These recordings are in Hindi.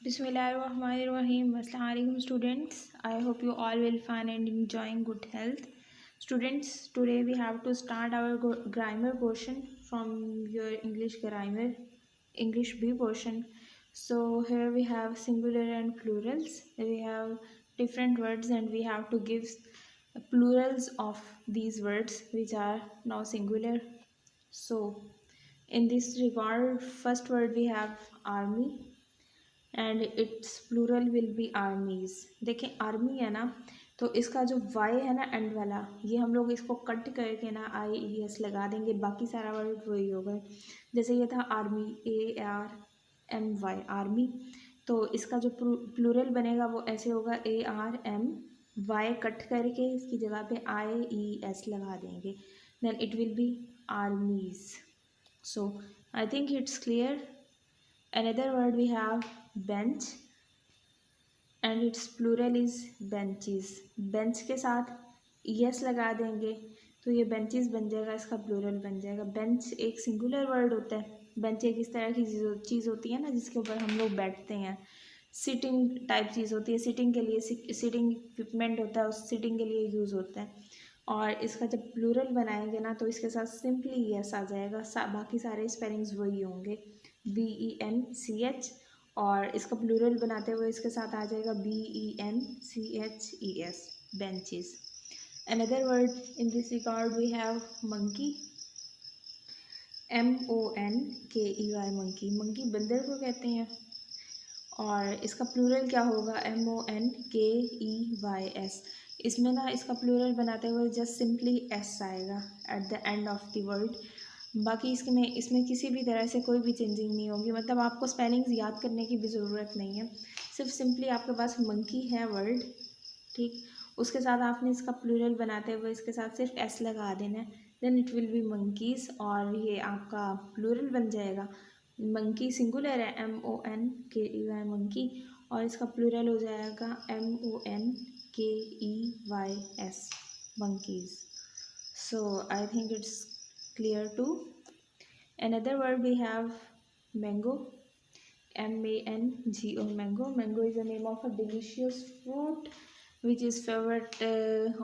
Bismillahirrahmanirrahim. Assalamu alaikum students. I hope you all will find and enjoying good health. Students, today we have to start our grammar portion from your English grammar, English B portion. So here we have singular and plurals. We have different words and we have to give plurals of these words which are now singular. So in this regard, first word we have army and it's plural will be armies. देखें आर्मी है ना, तो इसका जो वाई है ना एंड वाला, ये हम लोग इसको कट करके ना IES लगा देंगे, बाकी सारा वर्ड वही होगा। जैसे ये था आर्मी, ARMY आर्मी, तो इसका जो प्लूरल बनेगा वो ऐसे होगा ARMY, कट करके इसकी जगह पे IES लगा देंगे, then it will be armies. So I think it's clear. Another word we have bench and its plural is benches. bench के साथ es लगा देंगे तो ये benches बन जाएगा, इसका plural बन जाएगा। bench एक singular word होता है। bench एक इस तरह की चीज़ होती है ना जिसके ऊपर हम लोग बैठते हैं, सिटिंग टाइप चीज़ होती है, सिटिंग के लिए सिटिंग इक्विपमेंट होता है, उस सिटिंग के लिए यूज़ होता है। और इसका जब प्लूरल बनाएंगे ना तो इसके साथ सिंपली यस आ जाएगा, बाकी सारे स्पेलिंग्स वही होंगे, BENCH, और इसका प्लूरल बनाते हुए इसके साथ आ जाएगा BENCHES, benches. Another word in this regard we have monkey, MONKEY, monkey. Monkey बंदर को कहते हैं और इसका प्लूरल क्या होगा, MONKEYS। इसमें ना इसका प्लूरल बनाते हुए जस्ट सिंपली एस आएगा at the end of the word. बाकी इसमें किसी भी तरह से कोई भी चेंजिंग नहीं होगी, मतलब आपको स्पेलिंग्स याद करने की भी ज़रूरत नहीं है, सिर्फ सिंपली आपके पास मंकी है वर्ड, ठीक, उसके साथ आपने इसका प्लूरल बनाते हुए इसके साथ सिर्फ एस लगा देना है, then it will be monkeys, और ये आपका प्लूरल बन जाएगा। मंकी सिंगुलर है MONKEY मंकी, और इसका प्लूरल हो जाएगा MONKEYS monkeys. So I think it's clear too. Another word we have mango, MANGO, mango. Mango is the name of a delicious fruit which is favorite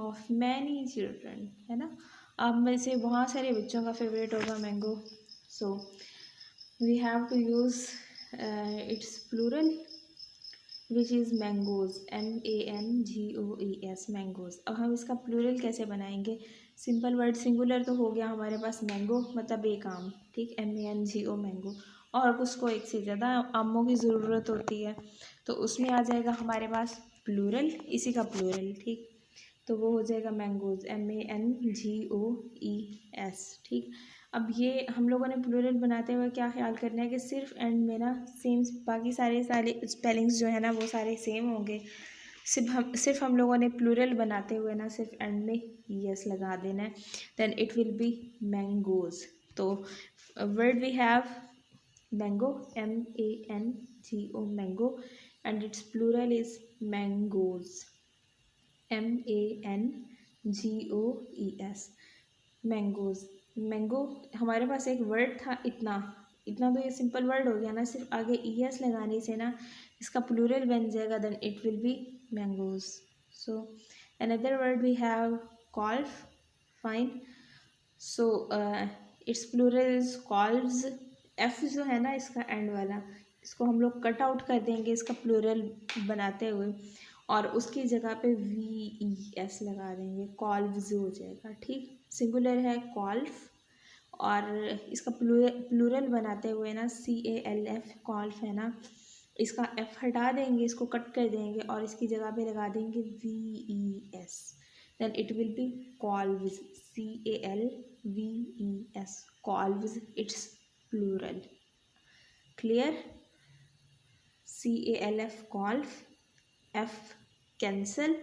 of many children, है ना। आप में से बहुत सारे बच्चों का फेवरेट होगा mango. So we have to use its plural which is mangoes, MANGOES, mangoes। अब हम इसका प्लूरल कैसे बनाएंगे, सिंपल वर्ड सिंगुलर तो हो गया हमारे पास मैंगो, मतलब एक आम, ठीक, MANGO मैंगो, और उसको एक से ज़्यादा आमों की ज़रूरत होती है तो उसमें आ जाएगा हमारे पास प्लूरल, इसी का प्लूरल, ठीक, तो वो हो जाएगा मैंगोज़, MANGOES, ठीक। अब ये हम लोगों ने प्लूरल बनाते हुए क्या ख्याल करना है कि सिर्फ एंड में ना सेम, बाकी सारे स्पेलिंग्स जो है ना वो सारे सेम होंगे, सिर्फ हम लोगों ने प्लूरल बनाते हुए ना सिर्फ एंड में यस लगा देना है, then it will be mangoes. तो word we have mango, MANGO mango, and it's plural is mangoes, MANGOES mangoes. Mango हमारे पास एक वर्ड था इतना, इतना तो ये सिंपल वर्ड हो गया ना, सिर्फ आगे ES लगाने से ना इसका प्लूरल बन जाएगा, then it will be mangoes. So another word we have calf, fine. So its plural is calves. F जो है ना इसका एंड वाला, इसको हम लोग कट आउट कर देंगे इसका प्लूरल बनाते हुए, और उसकी जगह पे VES लगा देंगे, कॉल्व्स हो जाएगा, ठीक। सिंगुलर है कॉल्फ, और इसका प्लूरल बनाते हुए ना CALF, कॉल्फ है ना, इसका F हटा देंगे, इसको कट कर देंगे और इसकी जगह पे लगा देंगे VES, then it will be calves, CALVES, calves, its plural. Clear. CALF calf, F cancel,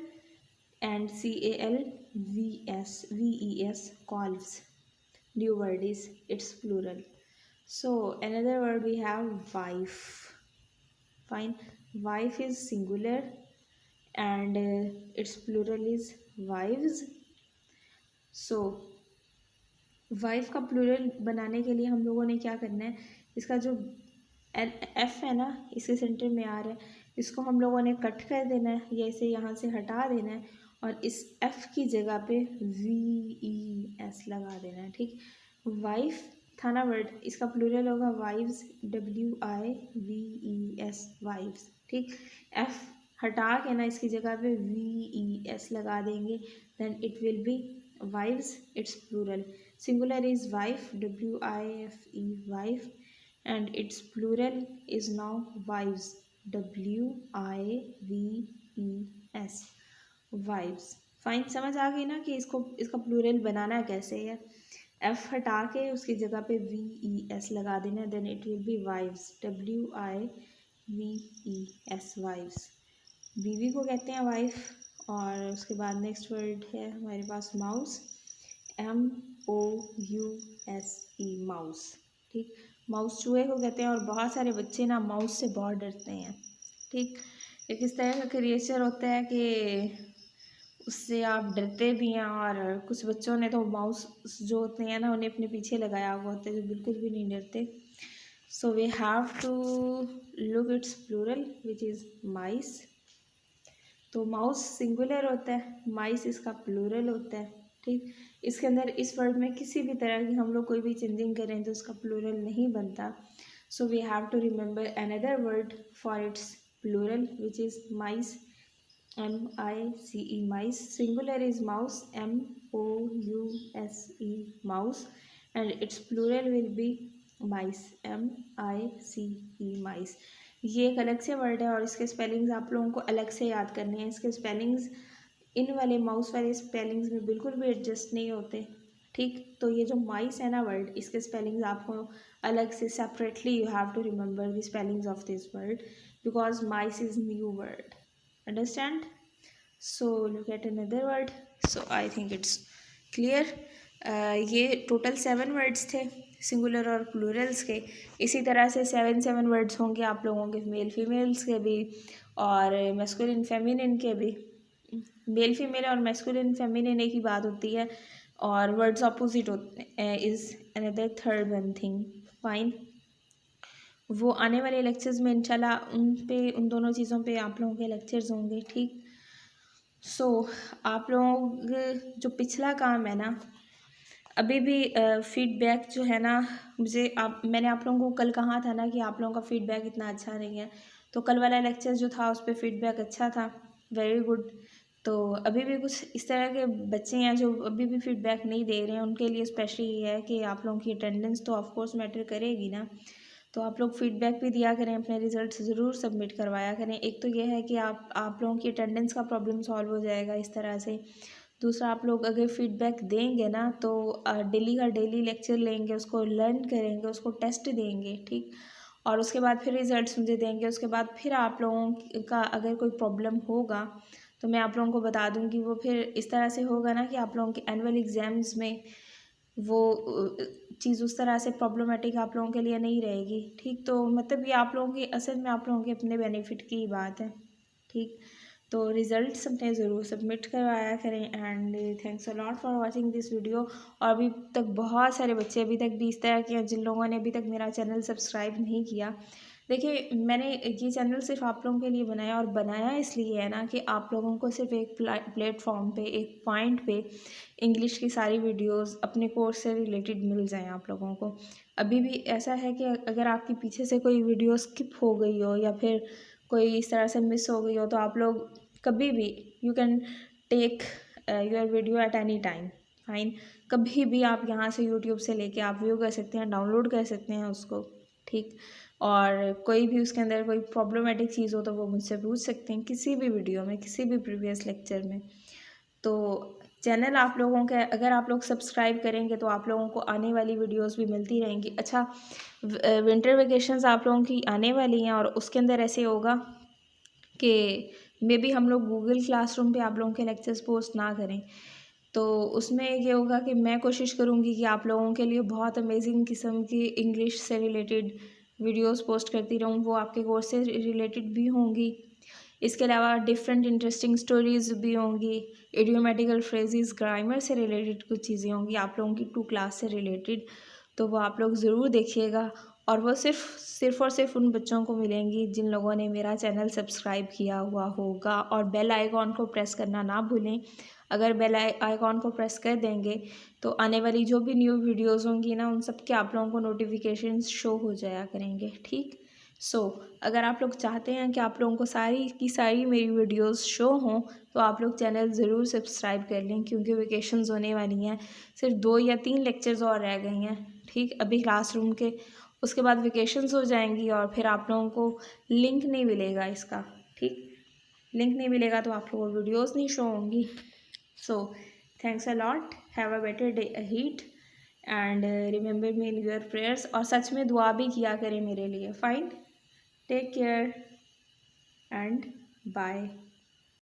and CALVES calves. New word is its plural. So another word we have wife, fine। Wife is singular and its plural is wives. So wife का प्लूरल बनाने के लिए हम लोगों ने क्या करना है, इसका जो एफ है ना, इसके सेंटर में आ रहा है, इसको हम लोगों ने कट कर देना है या इसे यहाँ से हटा देना है और इस एफ की जगह पे VES लगा देना है। ठीक, वाइफ था ना वर्ड, इसका प्लूरल होगा वाइव्स, WIVES, वाइव्स। ठीक, एफ हटा के ना इसकी जगह पे VES लगा देंगे, then it will be wives, it's plural. Singular is wife, WIFE, wife, and its plural is now wives, WIVES, wives। Fine, समझ आ गई ना कि इसका प्लूरल बनाना कैसे है। एफ हटा के उसकी जगह पे VES लगा देना, then it will be wives, WIVES, wives. बीवी को कहते हैं वाइफ। और उसके बाद नेक्स्ट वर्ड है हमारे पास माउस, MOUSE, माउस। ठीक, माउस चूहे को कहते हैं और बहुत सारे बच्चे ना माउस से बहुत डरते हैं। ठीक, एक इस तरह का क्रिएचर होता है कि उससे आप डरते भी हैं, और कुछ बच्चों ने तो माउस जो होते हैं ना उन्हें अपने पीछे लगाया हुआ होता है, जो बिल्कुल भी नहीं डरते। So we have to look its plural which is mice. तो माउस सिंगुलर होता है, माइस इसका प्लूरल होता है। ठीक, इसके अंदर इस वर्ड में किसी भी तरह की हम लोग कोई भी चेंजिंग करें तो उसका प्लूरल नहीं बनता। So we have to remember another word for its plural which is mice, MICE, mice। Singular is mouse, MOUSE, mouse, and its plural will be mice, MICE, mice। ये एक अलग से वर्ड है और इसके स्पेलिंग्स आप लोगों को अलग से याद करने हैं। इसके स्पेलिंग्स इन वाले माउस वाले स्पेलिंग्स में बिल्कुल भी एडजस्ट नहीं होते। ठीक, तो ये जो माइस है ना वर्ड, इसके स्पेलिंग्स आपको अलग से separately you have to remember the spellings of this word, because mice is new word. Understand? So look at another word. So I think it's clear. ये टोटल 7 वर्ड्स थे सिंगुलर और प्लूरल्स के। इसी तरह से 7 वर्ड्स होंगे आप लोगों के मेल फीमेल्स के भी और मैस्कुलिन फेमिनिन के भी। मेल फीमेल और मैस्कुलिन फेमिनिन एक ही बात होती है और वर्ड्स अपोजिट होते हैं, is another third one thing. Fine, वो आने वाले लेक्चर्स में इंशाल्लाह उन दोनों चीज़ों पे आप लोगों के लेक्चर्स होंगे। ठीक, सो आप लोग जो पिछला काम है ना, अभी भी फीडबैक जो है ना, मैंने आप लोगों को कल कहा था ना कि आप लोगों का फीडबैक इतना अच्छा नहीं है, तो कल वाला लेक्चर जो था उस पर फीडबैक अच्छा था, वेरी गुड। तो अभी भी कुछ इस तरह के बच्चे हैं जो अभी भी फीडबैक नहीं दे रहे हैं, उनके लिए स्पेशली ये है कि आप लोगों की अटेंडेंस तो ऑफकोर्स मैटर करेगी ना, तो आप लोग फीडबैक भी दिया करें, अपने रिजल्ट्स ज़रूर सबमिट करवाया करें। एक तो ये है कि आप लोगों की अटेंडेंस का प्रॉब्लम सॉल्व हो जाएगा इस तरह से। दूसरा, आप लोग अगर फीडबैक देंगे ना तो डेली का डेली लेक्चर लेंगे, उसको लर्न करेंगे, उसको टेस्ट देंगे। ठीक, और उसके बाद फिर रिजल्ट्स मुझे देंगे। उसके बाद फिर आप लोगों का अगर कोई प्रॉब्लम होगा तो मैं आप लोगों को बता दूंगी। वो फिर इस तरह से होगा ना कि आप लोगों के एनुअल एग्ज़ाम्स में वो चीज़ उस तरह से प्रॉब्लमेटिक आप लोगों के लिए नहीं रहेगी। ठीक, तो मतलब ये आप लोगों की असल में आप लोगों के अपने बेनिफिट की बात है। ठीक, तो रिज़ल्ट्स अपने ज़रूर सबमिट करवाया करें। And thanks a lot for watching this video. और अभी तक बहुत सारे बच्चे अभी तक भी इस तरह के हैं जिन लोगों ने अभी तक मेरा चैनल सब्सक्राइब नहीं किया। देखिए, मैंने ये चैनल सिर्फ आप लोगों के लिए बनाया, और बनाया इसलिए है ना कि आप लोगों को सिर्फ एक प्लेटफॉर्म पे, एक पॉइंट पे इंग्लिश की सारी वीडियोस अपने कोर्स से रिलेटेड मिल जाएं आप लोगों को। अभी भी ऐसा है कि अगर आपके पीछे से कोई वीडियो स्किप हो गई हो या फिर कोई इस तरह से मिस हो गई हो, तो आप लोग कभी भी you can take your video at any time. Fine, कभी भी आप यहाँ से यूट्यूब से लेके आप व्यू कर सकते हैं, डाउनलोड कर सकते हैं उसको। ठीक, और कोई भी उसके अंदर कोई प्रॉब्लमेटिक चीज़ हो तो वो मुझसे पूछ सकते हैं किसी भी वीडियो में, किसी भी प्रीवियस लेक्चर में। तो चैनल आप लोगों के अगर आप लोग सब्सक्राइब करेंगे तो आप लोगों को आने वाली वीडियोस भी मिलती रहेंगी। अच्छा, विंटर वेकेशंस आप लोगों की आने वाली हैं और उसके अंदर ऐसे होगा कि मे बी हम लोग गूगल क्लासरूम पे आप लोगों के लेक्चर्स पोस्ट ना करें, तो उसमें ये होगा कि मैं कोशिश करूँगी कि आप लोगों के लिए बहुत अमेजिंग किस्म की इंग्लिश से रिलेटेड वीडियोस पोस्ट करती रहूँ। वो आपके कोर्स से रिलेटेड भी होंगी, इसके अलावा डिफरेंट इंटरेस्टिंग स्टोरीज भी होंगी, इडियोमेटिकल फ्रेजेस, ग्रामर से रिलेटेड कुछ चीज़ें होंगी आप लोगों की 2 क्लास से रिलेटेड। तो वो आप लोग ज़रूर देखिएगा और वो सिर्फ़ और सिर्फ उन बच्चों को मिलेंगी जिन लोगों ने मेरा चैनल सब्सक्राइब किया हुआ होगा। और बेल आइकॉन को प्रेस करना ना भूलें। अगर बेल आइकॉन को प्रेस कर देंगे तो आने वाली जो भी न्यू वीडियोस होंगी ना, उन सब के आप लोगों को नोटिफिकेशन शो हो जाया करेंगे, ठीक। अगर आप लोग चाहते हैं कि आप लोगों को सारी की सारी मेरी वीडियोस शो हों तो आप लोग चैनल ज़रूर सब्सक्राइब कर लें, क्योंकि वेकेशंस होने वाली हैं। सिर्फ 2 या 3 लेक्चर्स और रह गई हैं, ठीक, अभी क्लासरूम के। उसके बाद वेकेशंस हो जाएंगी और फिर आप लोगों को लिंक नहीं मिलेगा इसका, ठीक। लिंक नहीं मिलेगा तो आप लोगों को वीडियोस नहीं शो होंगी। Thanks a lot, have a better day ahead and remember me in your prayers. और सच में दुआ भी किया करें मेरे लिए। Fine, take care and bye.